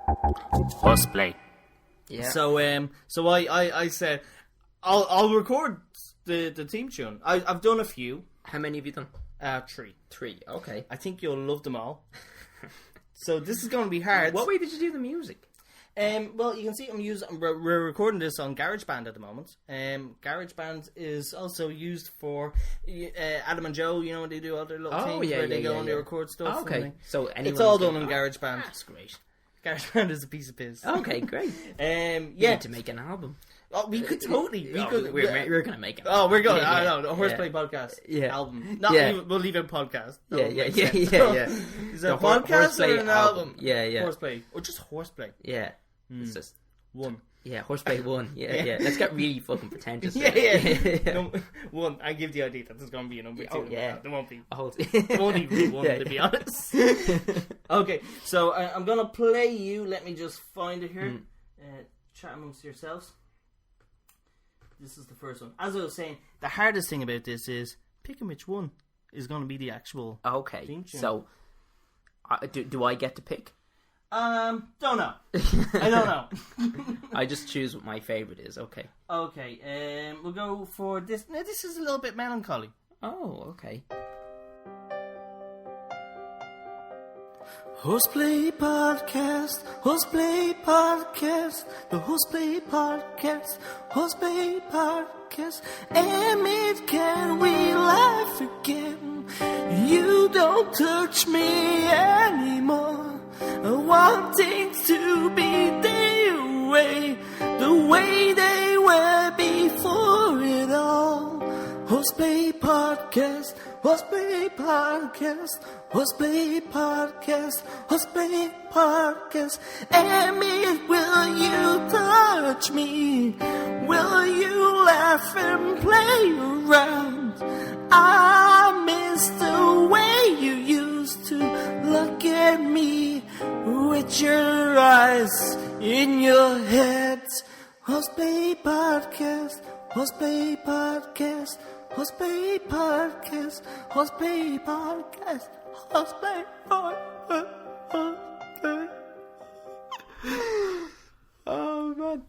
Horseplay. Yeah. So I said I'll record the theme tune. I've done a few. How many have you done? 3. 3. Okay. I think you'll love them all. So this is going to be hard. What way did you do the music? Well, you can see we're recording this on GarageBand at the moment. GarageBand is also used for Adam and Joe. You know when they do all their little things where they go and they record stuff. Okay, so it's all done on GarageBand. That's great. GarageBand is a piece of piss. Okay, great. You need to make an album. Oh, we could totally. We're gonna make it. Oh, we're going. I don't know. A Horseplay Podcast album. We'll leave it podcast. Yeah. Is it a podcast or an album? Yeah. Horseplay or just Horseplay? Yeah. It's just one. Yeah, Horseplay 1. Yeah. Let's get really fucking pretentious. Yeah. One. I give the idea that there's going to be a number 2. Oh, yeah. There won't be. There won't even be one, to be honest. Okay, so I'm going to play you. Let me just find it here. Chat amongst yourselves. This is the first one. As I was saying, the hardest thing about this is picking which one is going to be the actual theme tune. So do I get to pick? Don't know. I don't know. I just choose what my favourite is. Okay. Okay. We'll go for this. Now, this is a little bit melancholy. Oh, okay. Horseplay Podcast, Horseplay Podcast, the Horseplay Podcast, Horseplay Podcast. Emmet, can we laugh again? You don't touch me anymore. Wanting to be the way they were before it all. Horseplay Podcast, Horseplay Podcast, Horseplay Podcast, Horseplay Podcast. Emmet, will you touch me? Will you laugh and play around? I miss the way you used to look at me with your eyes in your head. Horseplay Podcast, Horseplay Podcast, Horseplay Podcast, Horseplay Podcast, Horseplay Podcast. Oh man,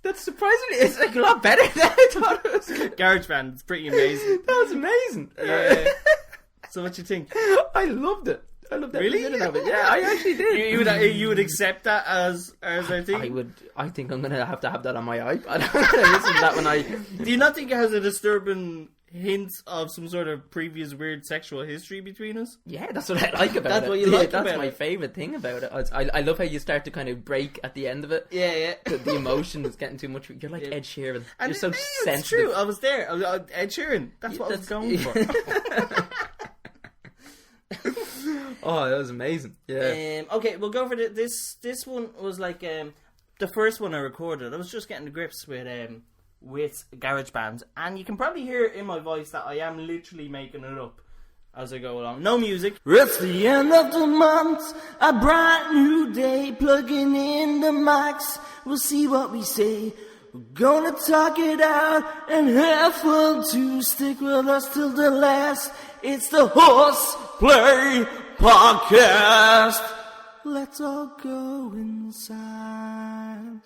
that's surprisingly, it's like a lot better than I thought it was. GarageBand, it's pretty amazing. That was amazing. Yeah. So what you think? I loved it. I loved that really? minute of it. Yeah, I actually did. You would accept that as I think? I would. I think I'm gonna have to have that on my iPad. I'm gonna listen to that when I. Do you not think it has a disturbing hint of some sort of previous weird sexual history between us? Yeah, that's what I like about it. That's what you like about it. That's my favourite thing about it. I love how you start to kind of break at the end of it. Yeah. The emotion is getting too much. You're like Ed Sheeran. And you're so sensitive. It's true. I was there. Ed Sheeran. That's what I was going for. Oh, that was amazing. Yeah. Okay, we'll go for this. This one was like the first one I recorded. I was just getting to grips with GarageBand, and you can probably hear in my voice that I am literally making it up as I go along. No music. It's the end of the month, a bright new day, plugging in the mics. We'll see what we say. We're gonna talk it out and have fun to stick with us till the last. It's the Horseplay Podcast. Let's all go inside.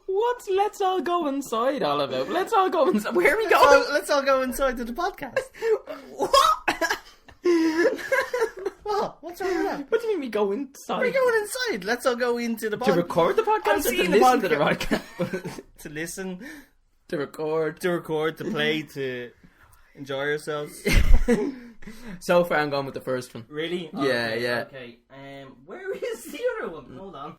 What's Let's All Go Inside all about? Let's all go inside. Where are we going? Let's all go inside to the podcast. What? What? What's wrong with that? What do you mean we go inside? We're going inside. Let's all go into the podcast. To record the podcast or to listen to the podcast? To listen. To record. To play, to enjoy yourselves. So far I'm going with the first one. Really? Yeah. Okay. Where is the other one? Hold on.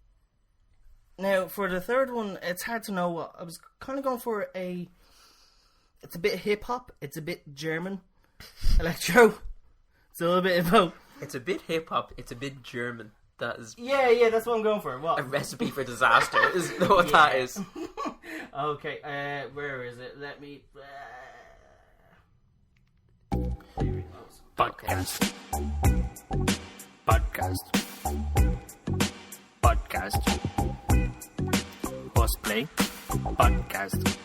Now, for the third one, it's hard to know what. I was kind of going for it's a bit hip-hop, it's a bit German, electro. It's a little bit of both. It's a bit hip-hop, it's a bit German. That is... Yeah, that's what I'm going for. What? A recipe for disaster is what that is. Okay, where is it? Let me... Podcast. Horseplay Podcast.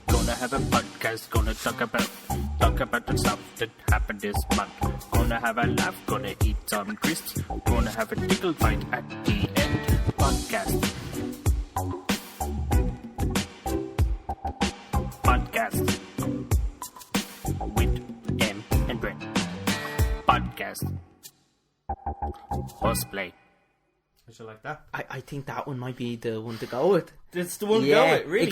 Going Gonna have a podcast, gonna talk about the stuff that happened this month. Gonna have a laugh, gonna eat some crisps. Gonna have a tickle fight at the end. Podcast with Em and Bren. Podcast Horseplay. I should like that. I think that one might be the one to go with. It's the one to go with, really. It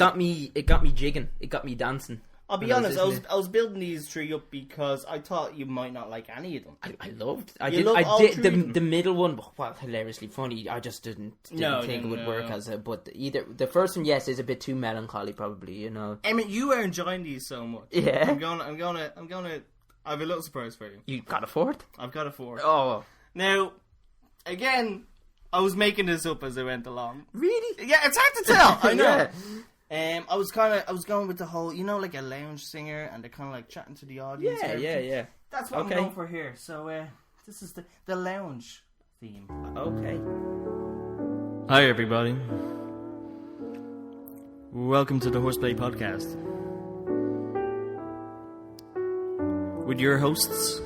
got me jigging. It got me dancing. I'll be honest, I was building these three up because I thought you might not like any of them. I loved. The middle one. Well, hilariously funny. I just didn't think it would work as a. But either the first one, yes, is a bit too melancholy, probably. You know. Emmet, you are enjoying these so much. Yeah. I'm gonna. I have a little surprise for you. You got a fourth? I've got a fourth. Oh. Now, again, I was making this up as I went along. Really? Yeah, it's hard to tell. I know. Yeah. I was going with the whole, like a lounge singer, and they're kind of like chatting to the audience. Yeah. That's what I'm going for here. So this is the lounge theme. Okay. Hi everybody. Welcome to the Horseplay Podcast with your hosts,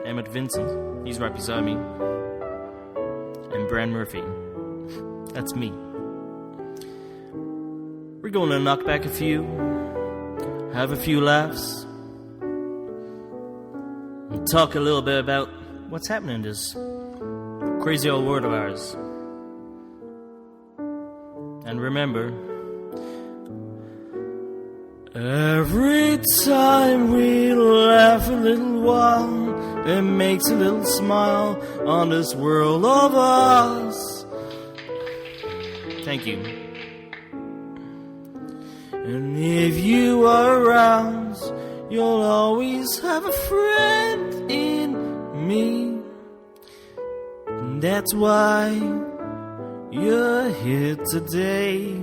Emmet Vincent. He's right beside me, and Bren Murphy. That's me. We're going to knock back a few, have a few laughs, and talk a little bit about what's happening in this crazy old world of ours. And remember, every time we laugh a little while, it makes a little smile on this world of ours. Thank you. And if you are around, you'll always have a friend in me. And that's why you're here today.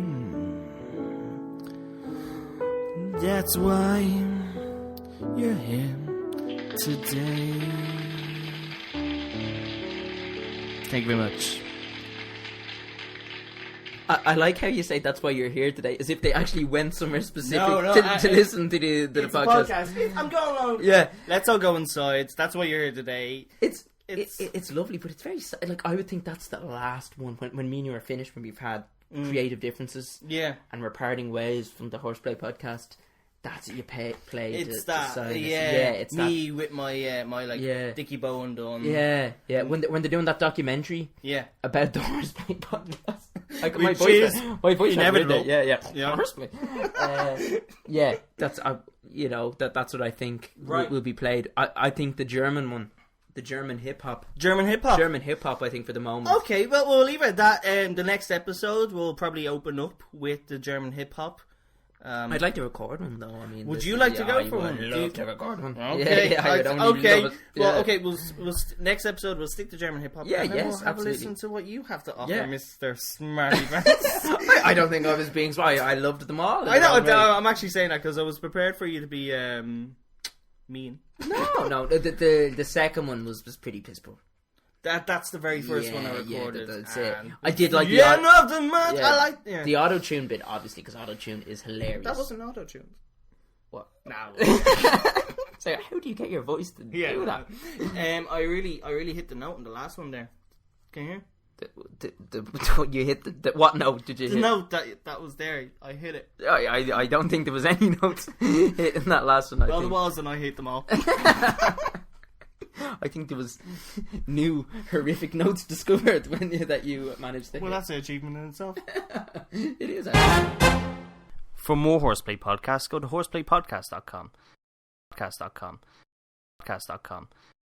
That's why you're here today. Thank you very much. I like how you say that's why you're here today, as if they actually went somewhere specific to listen to the podcast. I'm going along. Yeah, let's all go inside. That's why you're here today. It's lovely, but it's very like I would think that's the last one when me and you are finished, when we've had creative differences. Yeah, and we're parting ways from the Horseplay Podcast. That's what you play. It's that. It's me that. With my my Dickie Bowen done. Yeah. When they're doing that documentary. Yeah. About the Horseplay Podcast. Like my voice inevitable. Yeah. Horseplay. Yeah. That's that's what I think will be played. I think the German one. The German hip hop. I think, for the moment. Okay, well we'll leave it at that. The next episode we'll probably open up with the German hip hop. I'd like to record one though. I mean, would you like to go for one? I'd love to record one. Okay, okay. Well, okay. We'll next episode we'll stick to German hip hop. Yeah, and we'll have a listen to what you have to offer, yeah. Mr. Smarty Pants. I don't think I was being smart. I loved them all. I know. I'm actually saying that because I was prepared for you to be mean. No. The second one was pretty piss poor. That's the very first one I recorded. Yeah, that's it. I did like the month. Yeah. I like the auto-tune bit, obviously, because auto-tune is hilarious. That wasn't auto-tuned. What? No. So how do you get your voice to do that? I really hit the note in the last one there. Can you hear? You hit the what note did you hit? The note that was there. I hit it. I don't think there was any notes hit in that last one. There was, and I hit them all. I think there was new horrific notes discovered that you managed to hit. Well, that's an achievement in itself. It is. For more Horseplay podcasts, go to horseplaypodcast.com.